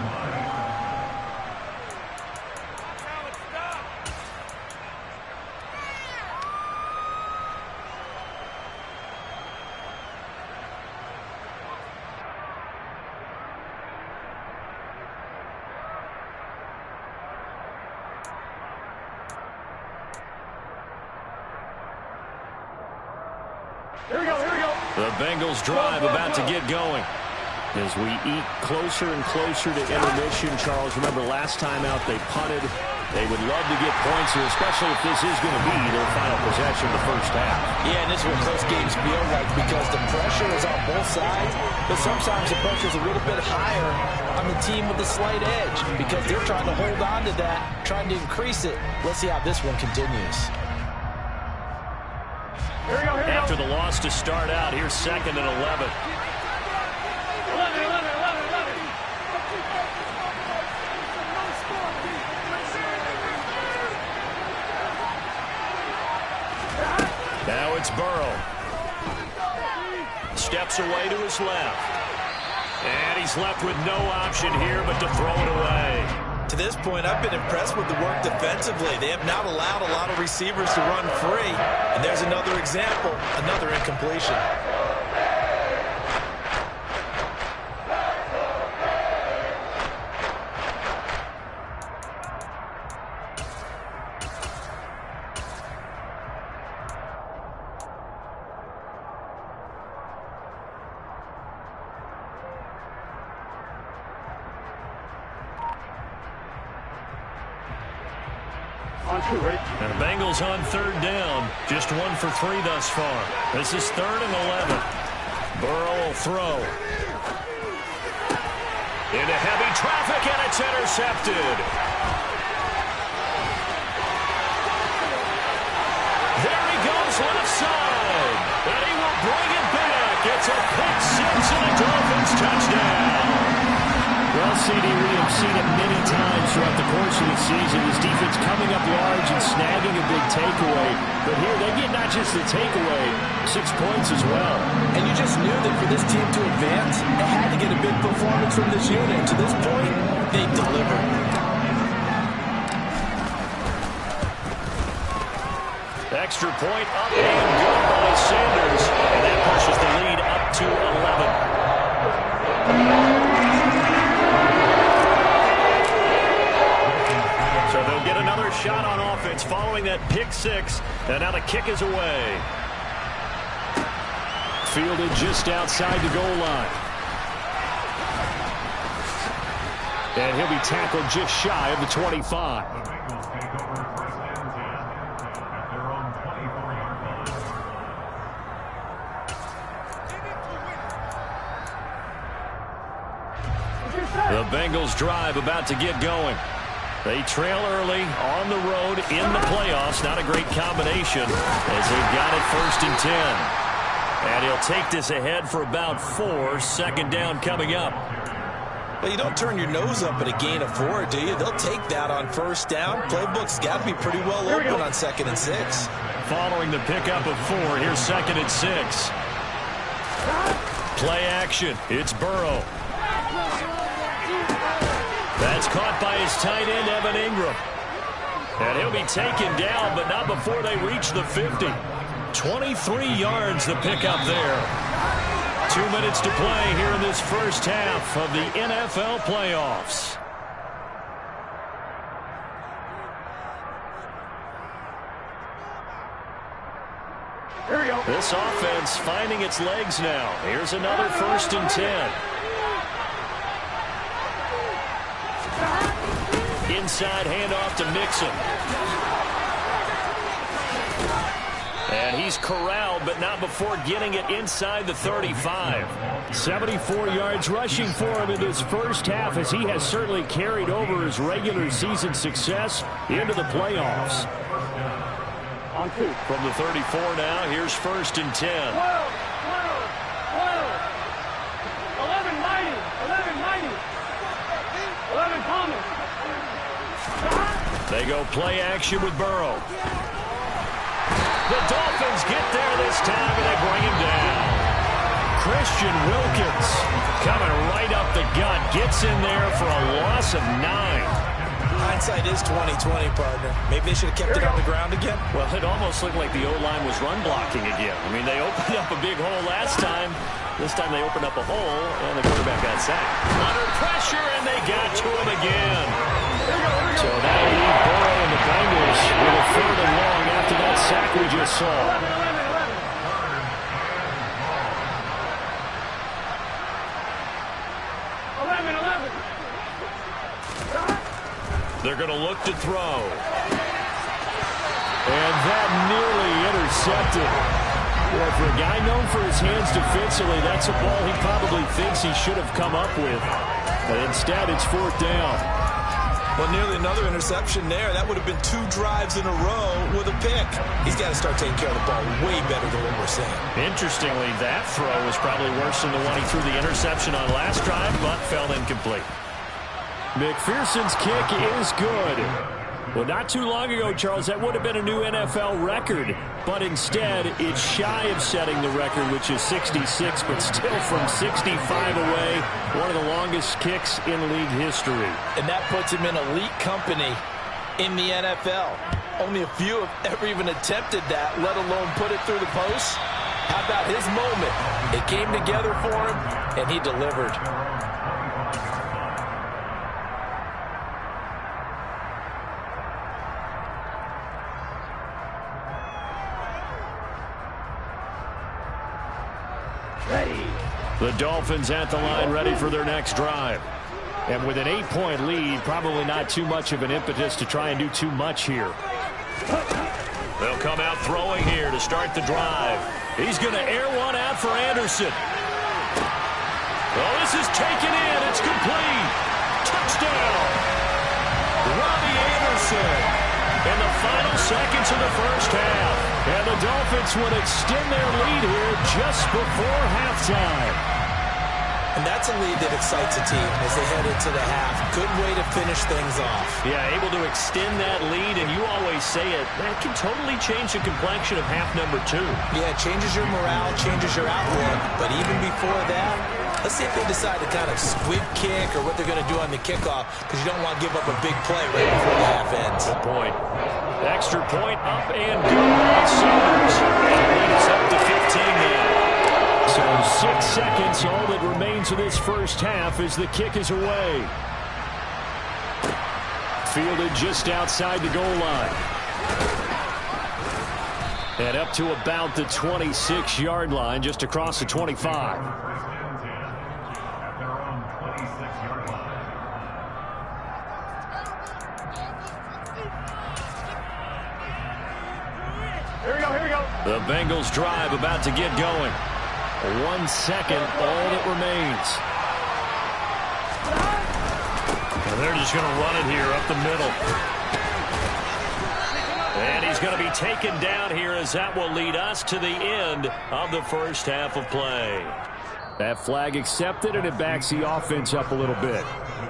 The Bengals drive about to get going. As we eat closer and closer to intermission, Charles, remember last time out they punted. They would love to get points here, especially if this is going to be their final possession of the first half. Yeah, and this is what close games feel like, because the pressure is on both sides, but sometimes the pressure is a little bit higher on the team with the slight edge, because they're trying to hold on to that, trying to increase it. Let's see how this one continues. After the loss to start out, here's 2nd and 11. Now it's Burrow. Steps away to his left. And he's left with no option here but to throw it away. To this point, I've been impressed with the work defensively. They have not allowed a lot of receivers to run free. And there's another example, another incompletion. And the Bengals on third down. Just 1 for 3 thus far. This is 3rd and 11. Burrow will throw. Into heavy traffic, and it's intercepted. There he goes left side. And he will bring it back. It's a pick 6 and a Dolphins touchdown. Well, CD, we have seen it many times throughout the course of the season. This defense coming up large and snagging a big takeaway. But here, they get not just the takeaway, 6 points as well. And you just knew that for this team to advance, they had to get a big performance from this unit. To this point, they delivered. Extra point up and good by Sanders. And that pushes the lead up to 11. So they'll get another shot on offense following that pick 6. And now the kick is away. Fielded just outside the goal line. And he'll be tackled just shy of the 25. The Bengals drive about to get going. They trail early on the road in the playoffs. Not a great combination as they've got it 1st and 10. And he'll take this ahead for about 4. 2nd down coming up. Well, you don't turn your nose up at a gain of 4, do you? They'll take that on 1st down. Playbook's got to be pretty well open on 2nd and 6. Following the pickup of 4, here's 2nd and 6. Play action. It's Burrow. That's caught by his tight end, Evan Ingram. And he'll be taken down, but not before they reach the 50. 23 yards the pickup there. 2 minutes to play here in this first half of the NFL playoffs. This offense finding its legs now. Here's another 1st and 10. Inside handoff to Mixon. And he's corralled, but not before getting it inside the 35. 74 yards rushing for him in this first half, as he has certainly carried over his regular season success into the playoffs. From the 34 now, here's 1st and 10. 11 mighty. 11 Thomas. They go play action with Burrow. The Dolphins get there this time, and they bring him down. Christian Wilkins coming right up the gut. Gets in there for a loss of 9. Hindsight is 20/20, partner. Maybe they should have kept it on the ground again. Well, it almost looked like the O-line was run blocking again. I mean, they opened up a big hole last time. This time they opened up a hole, and the quarterback got sacked. Under pressure, and they got to him again. So that'll leave Burrow and the Bengals with a 3rd and long after that sack we just saw. They're going to look to throw. And that nearly intercepted. Well, for a guy known for his hands defensively, that's a ball he probably thinks he should have come up with. But instead, it's 4th down. Well, nearly another interception there. That would have been 2 drives in a row with a pick. He's got to start taking care of the ball way better than what we're saying. Interestingly, that throw was probably worse than the one he threw the interception on last drive, but fell incomplete. McPherson's kick is good. Well, not too long ago, Charles, that would have been a new NFL record. But instead, it's shy of setting the record, which is 66, but still from 65 away, one of the longest kicks in league history. And that puts him in elite company in the NFL. Only a few have ever even attempted that, let alone put it through the post. How about his moment? It came together for him, and he delivered. The Dolphins at the line, ready for their next drive. And with an 8-point lead, probably not too much of an impetus to try and do too much here. They'll come out throwing here to start the drive. He's going to air one out for Anderson. Oh, this is taken in. It's complete. Touchdown. Robbie Anderson in the final seconds of the first half. And the Dolphins would extend their lead here just before halftime. And that's a lead that excites a team as they head into the half. Good way to finish things off. Yeah, able to extend that lead, and you always say it, that can totally change the complexion of half number 2. Yeah, it changes your morale, changes your outlook. But even before that, let's see if they decide to kind of squib kick or what they're going to do on the kickoff, because you don't want to give up a big play right before the half ends. Good point. Extra point up and good by Sanders. And the lead is up to 15 now. So 6 seconds, all that remains of this first half as the kick is away. Fielded just outside the goal line. And up to about the 26-yard line, just across the 25. Here we go. The Bengals drive about to get going. 1 second, all that remains. And they're just going to run it here up the middle. And he's going to be taken down here as that will lead us to the end of the first half of play. That flag accepted, and it backs the offense up a little bit.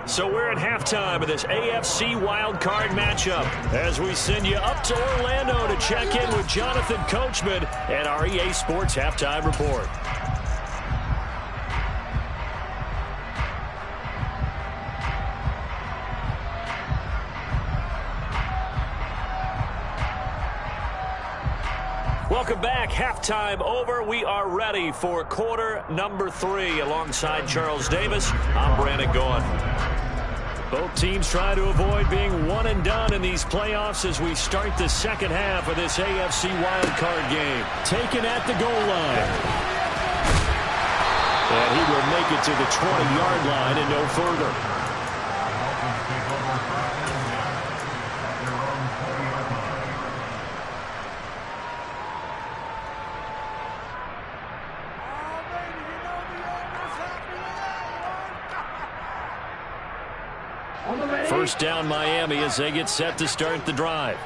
So we're at halftime of this AFC wildcard matchup as we send you up to Orlando to check in with Jonathan Coachman and our EA Sports Halftime Report. Welcome back. Halftime over. We are ready for quarter number 3. Alongside Charles Davis, I'm Brandon Gaughan. Both teams try to avoid being one and done in these playoffs as we start the second half of this AFC wildcard game. Taken at the goal line. And he will make it to the 20-yard line and no further. First down Miami as they get set to start the drive.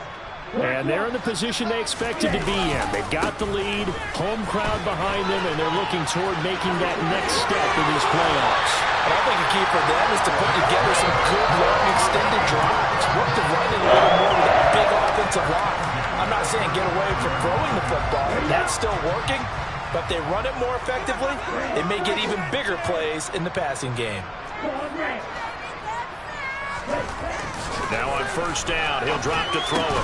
And they're in the position they expected to be in. They've got the lead, home crowd behind them, and they're looking toward making that next step in these playoffs. And I think the key for them is to put together some good, long, extended drives. Work the running a little more with that big offensive line. I'm not saying get away from throwing the football. That's still working. But if they run it more effectively, they may get even bigger plays in the passing game. Now on first down, he'll drop to throw it.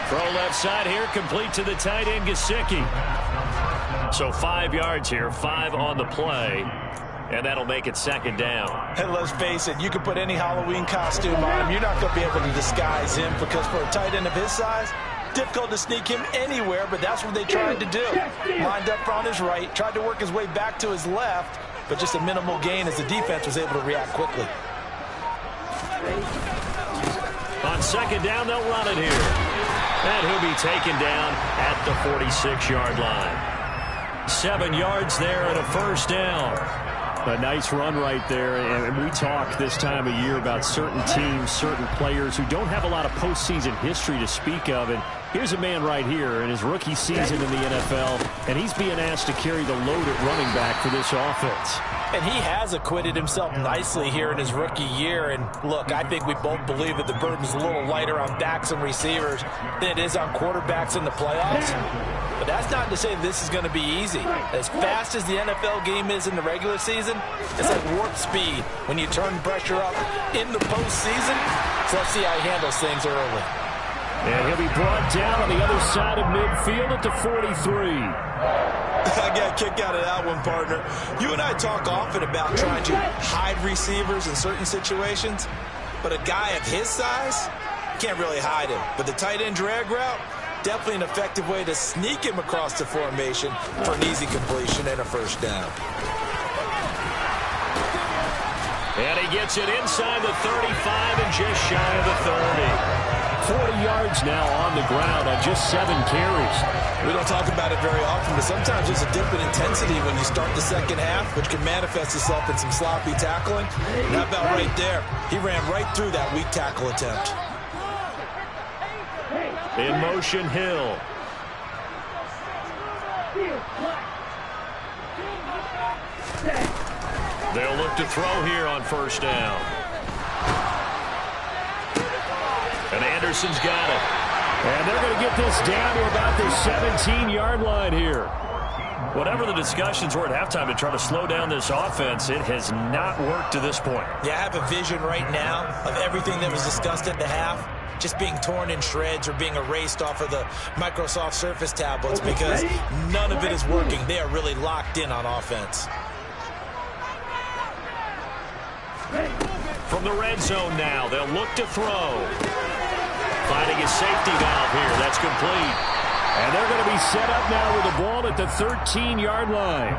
Throw left side here, complete to the tight end, Gesicki. So 5 yards here, 5 on the play, and that'll make it second down. And let's face it, you can put any Halloween costume on him. You're not going to be able to disguise him because for a tight end of his size, difficult to sneak him anywhere, but that's what they tried to do. Lined up on his right, tried to work his way back to his left, but just a minimal gain as the defense was able to react quickly. On second down, they'll run it here. And he'll be taken down at the 46-yard line. 7 yards there and a first down. A nice run right there. And we talk this time of year about certain teams, certain players who don't have a lot of postseason history to speak of. And here's a man right here in his rookie season in the NFL, and he's being asked to carry the load at running back for this offense. And he has acquitted himself nicely here in his rookie year. And look, I think we both believe that the burden's a little lighter on backs and receivers than it is on quarterbacks in the playoffs. But that's not to say this is going to be easy. As fast as the NFL game is in the regular season, it's like warp speed when you turn pressure up in the postseason. So let's see how he handles things early. And he'll be brought down on the other side of midfield at the 43. I got a kick out of that one, partner. You and I talk often about trying to hide receivers in certain situations, but a guy of his size, can't really hide him. But the tight end drag route, definitely an effective way to sneak him across the formation for an easy completion and a first down. And he gets it inside the 35 and just shy of the 30. 40 yards now on the ground on just 7 carries. We don't talk about it very often, but sometimes there's a dip in intensity when you start the second half, which can manifest itself in some sloppy tackling. And how about right there? He ran right through that weak tackle attempt. In motion, Hill. They'll look to throw here on first down. And Anderson's got it. And they're going to get this down to about the 17-yard line here. Whatever the discussions were at halftime to try to slow down this offense, it has not worked to this point. Yeah, I have a vision right now of everything that was discussed at the half just being torn in shreds or being erased off of the Microsoft Surface tablets because none of it is working. They are really locked in on offense. From the red zone now, they'll look to throw. Finding a safety valve here. That's complete. And they're going to be set up now with the ball at the 13-yard line.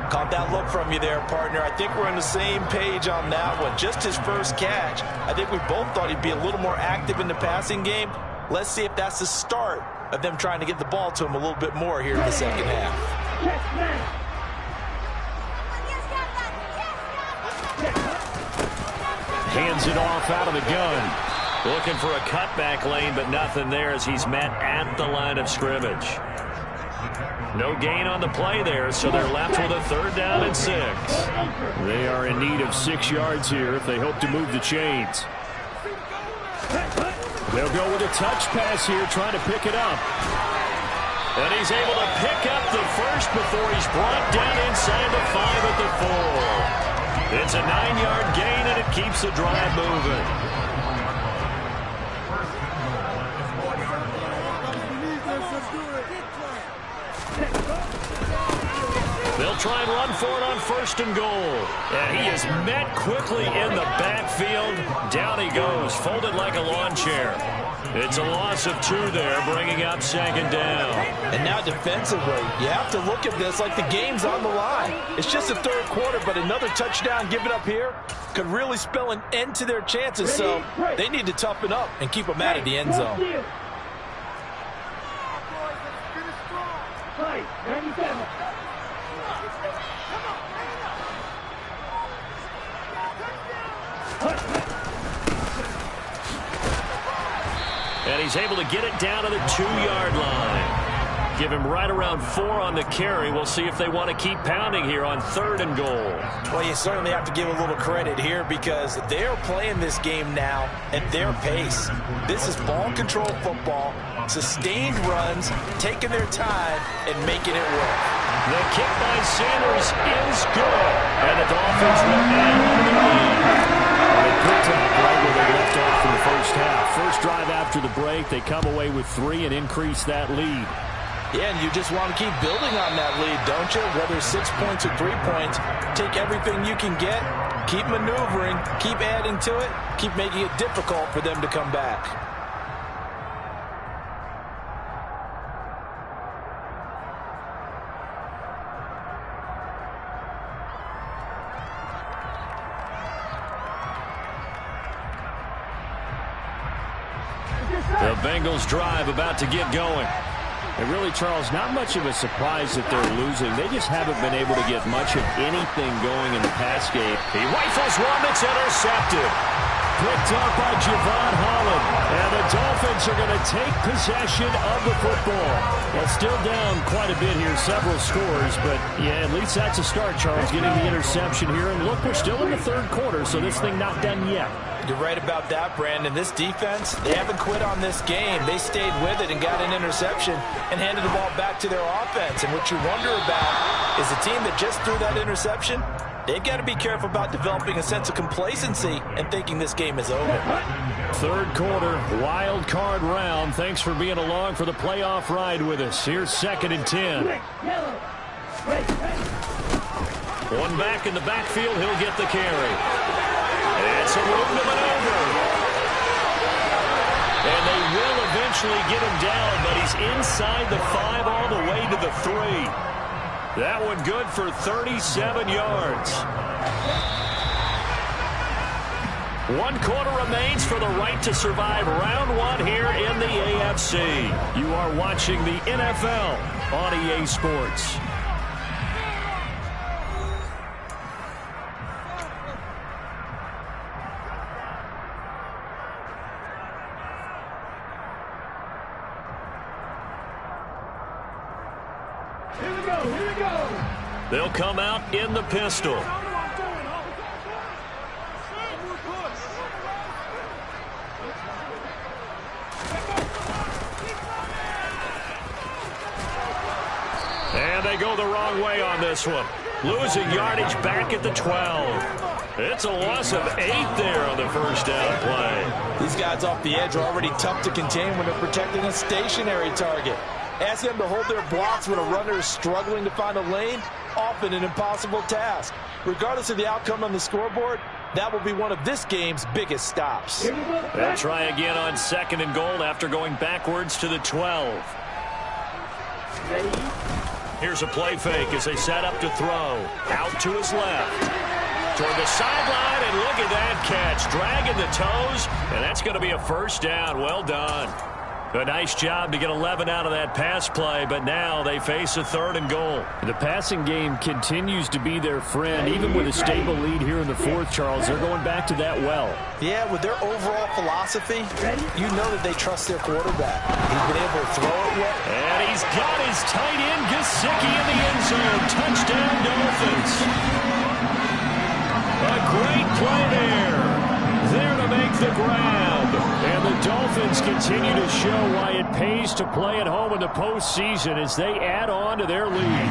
Caught that look from you there, partner. I think we're on the same page on that one. Just his first catch. I think we both thought he'd be a little more active in the passing game. Let's see if that's the start of them trying to get the ball to him a little bit more here in the second half. Hands it off out of the gun. Looking for a cutback lane, but nothing there as he's met at the line of scrimmage. No gain on the play there, so they're left with a 3rd down and 6. They are in need of 6 yards here if they hope to move the chains. They'll go with a touch pass here, trying to pick it up. And he's able to pick up the first before he's brought down inside the 5 at the 4. It's a 9-yard gain, and it keeps the drive moving. They'll try and run for it on 1st and goal. And he is met quickly in the backfield. Down he goes, folded like a lawn chair. It's a loss of 2 there, bringing up 2nd down. And now defensively, you have to look at this like the game's on the line. It's just the 3rd quarter, but another touchdown given up here could really spell an end to their chances. So they need to toughen up and keep them out of the end zone. And he's able to get it down to the 2-yard line. Give him right around 4 on the carry. We'll see if they want to keep pounding here on 3rd and goal. Well, you certainly have to give a little credit here because they're playing this game now at their pace. This is ball control football, sustained runs, taking their time, and making it work. The kick by Sanders is good. And the Dolphins will add the lead. They picked up right where they left off in the first half. First drive after the break, they come away with 3 and increase that lead. Yeah, and you just want to keep building on that lead, don't you? Whether 6 points or 3 points, take everything you can get, keep maneuvering, keep adding to it, keep making it difficult for them to come back. The Bengals drive about to get going. And really, Charles, not much of a surprise that they're losing. They just haven't been able to get much of anything going in the pass game. He rifles one that's intercepted. Picked up by Javon Holland. And the Dolphins are going to take possession of the football. Well, still down quite a bit here, several scores. But, yeah, at least that's a start, Charles, getting the interception here. And look, we're still in the 3rd quarter, so this thing not done yet. You're right about that, Brandon. This defense, they haven't quit on this game. They stayed with it and got an interception and handed the ball back to their offense. And what you wonder about is the team that just threw that interception, they've got to be careful about developing a sense of complacency and thinking this game is over. 3rd quarter, wild card round. Thanks for being along for the playoff ride with us. Here's 2nd and 10. One back in the backfield, he'll get the carry. It's a room to maneuver. And they will eventually get him down, but he's inside the 5 all the way to the 3. That one good for 37 yards. 1 quarter remains for the right to survive round 1 here in the AFC. You are watching the NFL on EA Sports. Here we go, here we go. They'll come out in the pistol. And they go the wrong way on this one. Losing yardage back at the 12. It's a loss of 8 there on the first down play. These guys off the edge are already tough to contain when they're protecting a stationary target. Ask them to hold their blocks when a runner is struggling to find a lane, often an impossible task. Regardless of the outcome on the scoreboard, that will be one of this game's biggest stops. They'll try again on 2nd and goal after going backwards to the 12. Here's a play fake as they set up to throw. Out to his left. Toward the sideline, and look at that catch. Dragging the toes, and that's going to be a first down. Well done. A nice job to get 11 out of that pass play, but now they face a 3rd and goal. The passing game continues to be their friend. Even with a stable lead here in the 4th, Charles, they're going back to that well. Yeah, with their overall philosophy, you know that they trust their quarterback. He's been able to throw it well. And he's got his tight end, Gesicki, in the end zone. Touchdown, Dolphins. A great play there. There to make the grab. And the Dolphins continue to show why it pays to play at home in the postseason as they add on to their lead.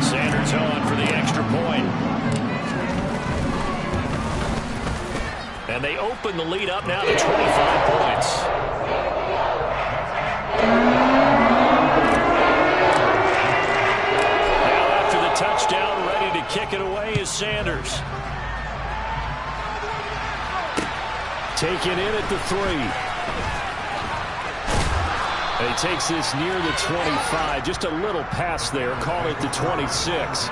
Sanders on for the extra point. And they open the lead up now to 25 points. Now after the touchdown, ready to kick it away is Sanders. Taken in at the 3. And he takes this near the 25. Just a little pass there. Call it the 26.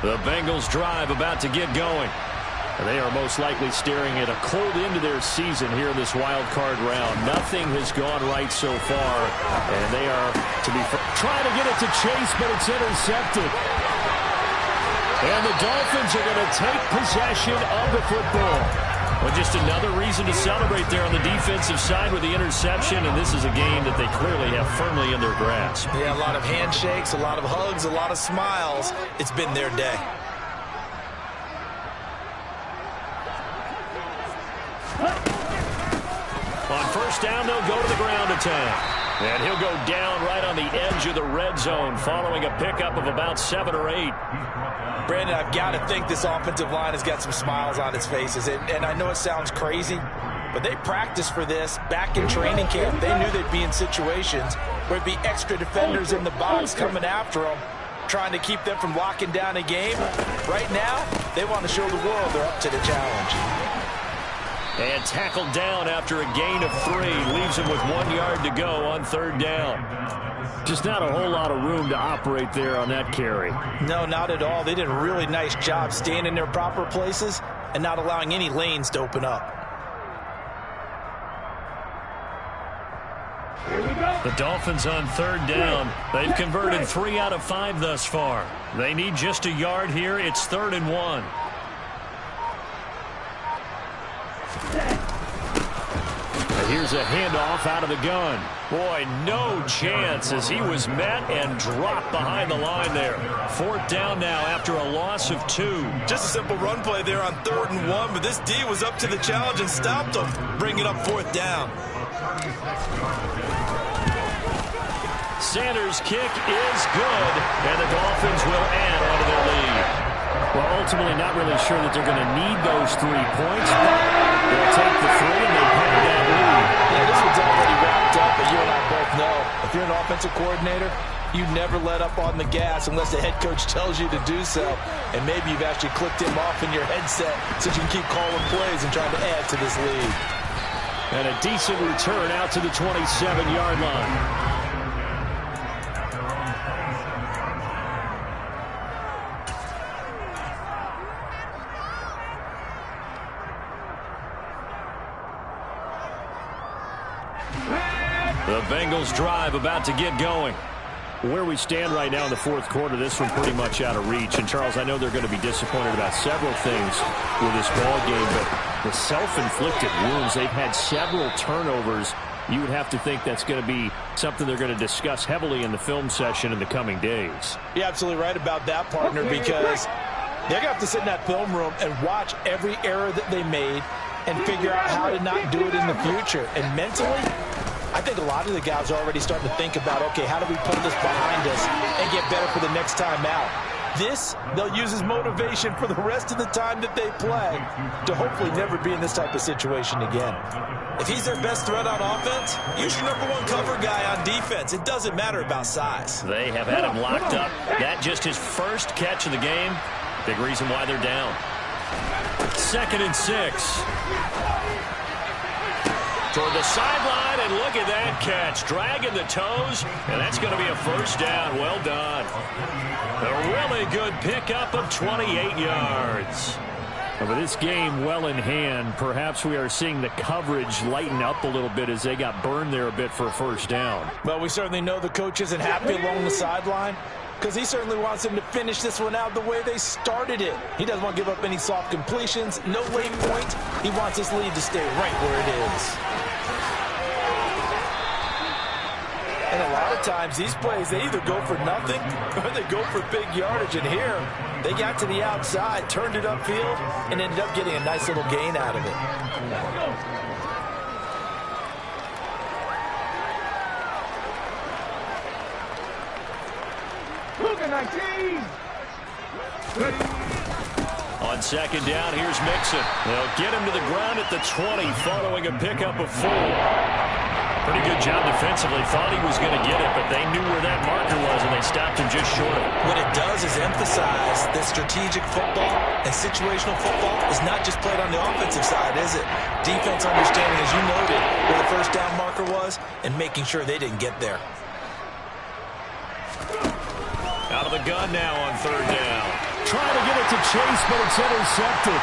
The Bengals drive about to get going. They are most likely staring at a cold end to their season here in this wild card round. Nothing has gone right so far, and they are trying to get it to Chase, but it's intercepted. And the Dolphins are going to take possession of the football. Well, just another reason to celebrate there on the defensive side with the interception, and this is a game that they clearly have firmly in their grasp. Yeah, a lot of handshakes, a lot of hugs, a lot of smiles. It's been their day. On first down, they'll go to the ground attack. And he'll go down right on the edge of the red zone following a pickup of about 7 or 8. Brandon, I've got to think this offensive line has got some smiles on its faces. And I know it sounds crazy, but they practiced for this back in training camp. They knew they'd be in situations where it'd be extra defenders in the box coming after them, trying to keep them from locking down a game. Right now, they want to show the world they're up to the challenge. And tackled down after a gain of 3. Leaves him with 1 yard to go on third down. Just not a whole lot of room to operate there on that carry. No, not at all. They did a really nice job staying in their proper places and not allowing any lanes to open up. The Dolphins on third down. They've converted 3 out of 5 thus far. They need just a yard here. It's 3rd and 1. Here's a handoff out of the gun. Boy, no chance as he was met and dropped behind the line there. 4th down now after a loss of 2. Just a simple run play there on 3rd and 1, but this D was up to the challenge and stopped him, bringing up 4th down. Sanders' kick is good, and the Dolphins will add on to their lead. Well, ultimately not really sure that they're going to need those 3 points. They'll take the 3, and they pad that lead. Yeah, this one's already wrapped up, but you and I both know if you're an offensive coordinator, you never let up on the gas unless the head coach tells you to do so. And maybe you've actually clicked him off in your headset so you can keep calling plays and trying to add to this lead. And a decent return out to the 27-yard line. The Bengals drive about to get going. Where we stand right now in the fourth quarter, this one pretty much out of reach. And, Charles, I know they're going to be disappointed about several things with this ball game, but the self-inflicted wounds, they've had several turnovers. You would have to think that's going to be something they're going to discuss heavily in the film session in the coming days. You're absolutely right about that, partner, because they're going to have to sit in that film room and watch every error that they made and figure out how to not do it in the future. And mentally, I think a lot of the guys are already starting to think about, okay, how do we put this behind us and get better for the next time out? This, they'll use as motivation for the rest of the time that they play to hopefully never be in this type of situation again. If he's their best threat on offense, use your #1 cover guy on defense. It doesn't matter about size. They have had him locked up. That just his first catch of the game. Big reason why they're down. 2nd and 6. Toward the sideline, and look at that catch. Dragging the toes, and that's going to be a first down. Well done. A really good pickup of 28 yards. With this game well in hand, perhaps we are seeing the coverage lighten up a little bit as they got burned there a bit for a first down. Well, we certainly know the coach isn't happy along the sideline because he certainly wants them to finish this one out the way they started it. He doesn't want to give up any soft completions, no late point. He wants his lead to stay right where it is. And a lot of times, these plays, they either go for nothing or they go for big yardage. And here, they got to the outside, turned it upfield, and ended up getting a nice little gain out of it. Look at 19! On 2nd down, here's Mixon. They'll get him to the ground at the 20 following a pickup of 4. Pretty good job defensively. Thought he was going to get it, but they knew where that marker was, and they stopped him just short of it. What it does is emphasize that strategic football and situational football is not just played on the offensive side, is it? Defense understanding, as you noted, where the first down marker was and making sure they didn't get there. Out of the gun now on 3rd down. Trying to get it to Chase, but it's intercepted.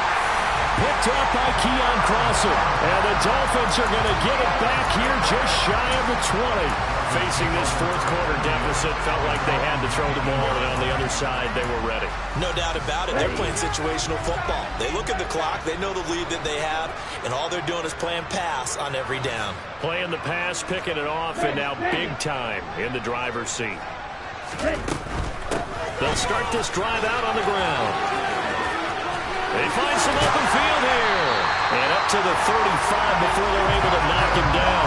Picked up by Keon Crosser. And the Dolphins are going to get it back here just shy of the 20. Facing this fourth quarter deficit, felt like they had to throw the ball, and on the other side, they were ready. No doubt about it. They're playing situational football. They look at the clock. They know the lead that they have, and all they're doing is playing pass on every down. Playing the pass, picking it off, and now big time in the driver's seat. They'll start this drive out on the ground. They find some open field here. And up to the 35 before they're able to knock him down.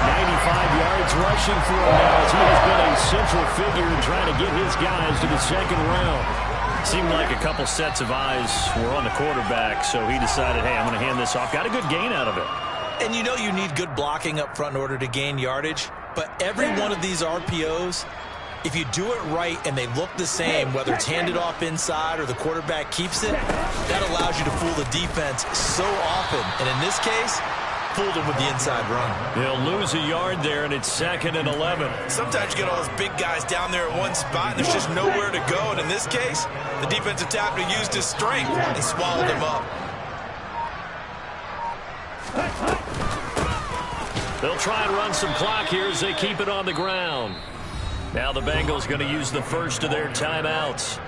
95 yards rushing for him now as he has been a central figure in trying to get his guys to the 2nd round. Seemed like a couple sets of eyes were on the quarterback, so he decided, hey, I'm going to hand this off. Got a good gain out of it. And you know you need good blocking up front in order to gain yardage, but every one of these RPOs, if you do it right and they look the same, whether it's handed off inside or the quarterback keeps it, that allows you to fool the defense so often. And in this case, fooled him with the inside run. They'll lose a yard there, and it's 2nd and 11. Sometimes you get all those big guys down there in one spot, and there's just nowhere to go. And in this case, the defensive tackle used his strength and swallowed him up. They'll try and run some clock here as they keep it on the ground. Now the Bengals going to use the first of their timeouts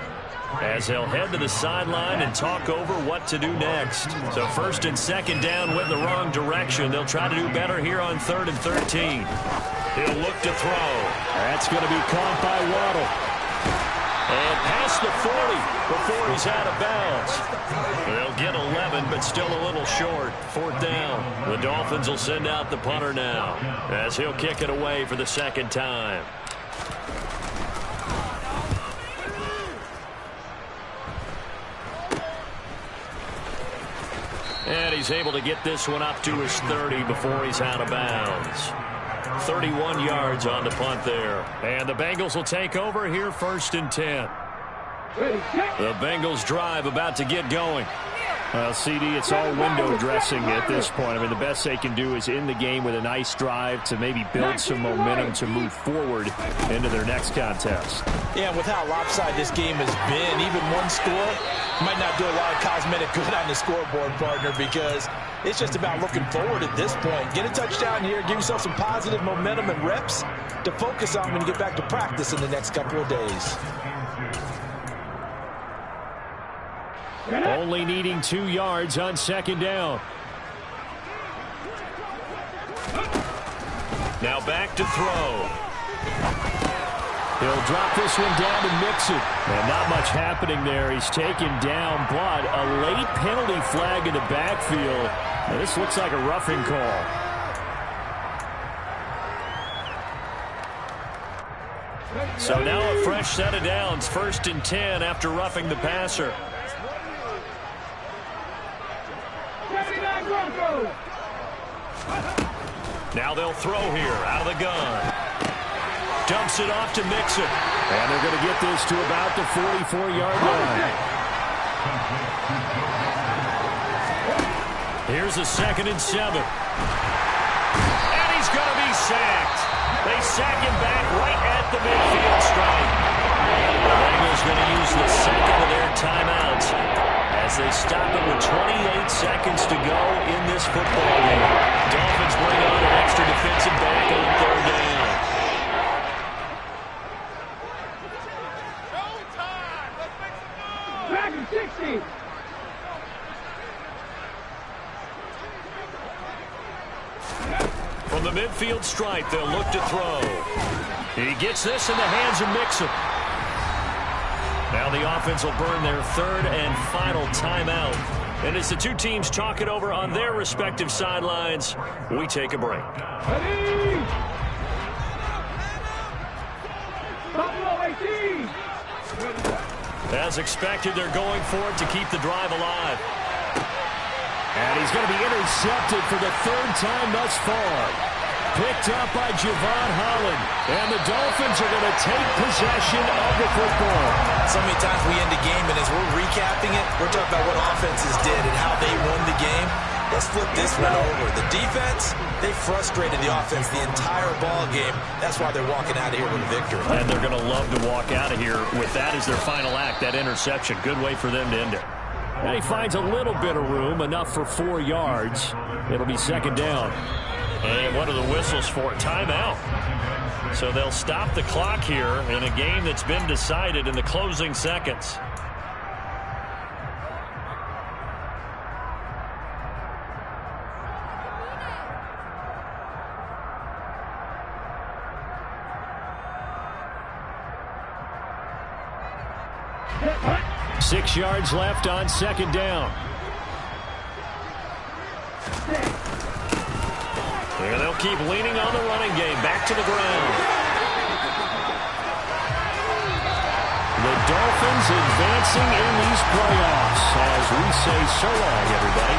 as they'll head to the sideline and talk over what to do next. So 1st and 2nd down went in the wrong direction. They'll try to do better here on 3rd and 13. He'll look to throw. That's going to be caught by Waddle. And past the 40 before he's out of bounds. They'll get 11, but still a little short. 4th down. The Dolphins will send out the punter now as he'll kick it away for the 2nd time. And he's able to get this one up to his 30 before he's out of bounds. 31 yards on the punt there. And the Bengals will take over here, 1st and 10. The Bengals drive about to get going. Well, CD, it's all window dressing at this point. I mean, the best they can do is in the game with a nice drive to maybe build some momentum to move forward into their next contest. Yeah, with how lopsided this game has been, even one score might not do a lot of cosmetic good on the scoreboard, partner, because it's just about looking forward at this point. Get a touchdown here, give yourself some positive momentum and reps to focus on when you get back to practice in the next couple of days. Only needing 2 yards on 2nd down. Now back to throw. He'll drop this one down to Mixon. And not much happening there. He's taken down, but a late penalty flag in the backfield. Now this looks like a roughing call. So now a fresh set of downs. 1st and 10 after roughing the passer. Now they'll throw here out of the gun. Dumps it off to Mixon. And they're going to get this to about the 44-yard line. Here's a 2nd and 7. And he's going to be sacked. They sack him back right at the midfield stripe. The Bengals going to use the 2nd of their timeouts as they stop it with 28 seconds to go in this football game. Dolphins bring on an extra defensive back on 3rd down. Back at 60. From the midfield stripe, they'll look to throw. He gets this in the hands of Mixon. Now the offense will burn their 3rd and final timeout. And as the two teams talk it over on their respective sidelines, we take a break. As expected, they're going for it to keep the drive alive. And he's going to be intercepted for the 3rd time thus far. Picked up by Javon Holland. And the Dolphins are going to take possession of the football. So many times we end a game, and as we're recapping it, we're talking about what offenses did and how they won the game. Let's flip this one over. The defense, they frustrated the offense the entire ball game. That's why they're walking out of here with a victory. And they're going to love to walk out of here with that as their final act, that interception. Good way for them to end it. And he finds a little bit of room, enough for 4 yards. It'll be 2nd down. And what are the whistles for? Timeout. So they'll stop the clock here in a game that's been decided in the closing seconds. Six yards left on 2nd down. And they'll keep leaning on the running game. Back to the ground. The Dolphins advancing in these playoffs as we say so long, everybody.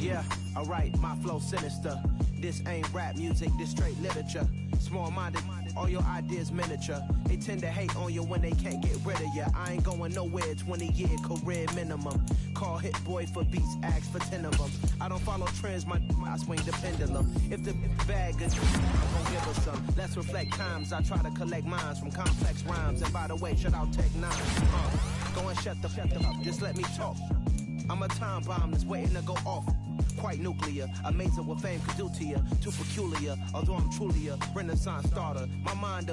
Yeah, alright, my flow sinister. This ain't rap music, this straight literature. Small-minded, all your ideas miniature. They tend to hate on you when they can't get rid of you. I ain't going nowhere, 20-year career minimum. Call Hit Boy for beats, ask for 10 of them. I don't follow trends, I swing the pendulum. If the bag good, I'm gon' give her some. Let's reflect times, I try to collect minds from complex rhymes. And by the way, shout out Tech 9. Go and shut the up, just let me talk. I'm a time bomb that's waiting to go off. Quite nuclear, amazing what fame could do to you. Too peculiar, although I'm truly a Renaissance starter. My mind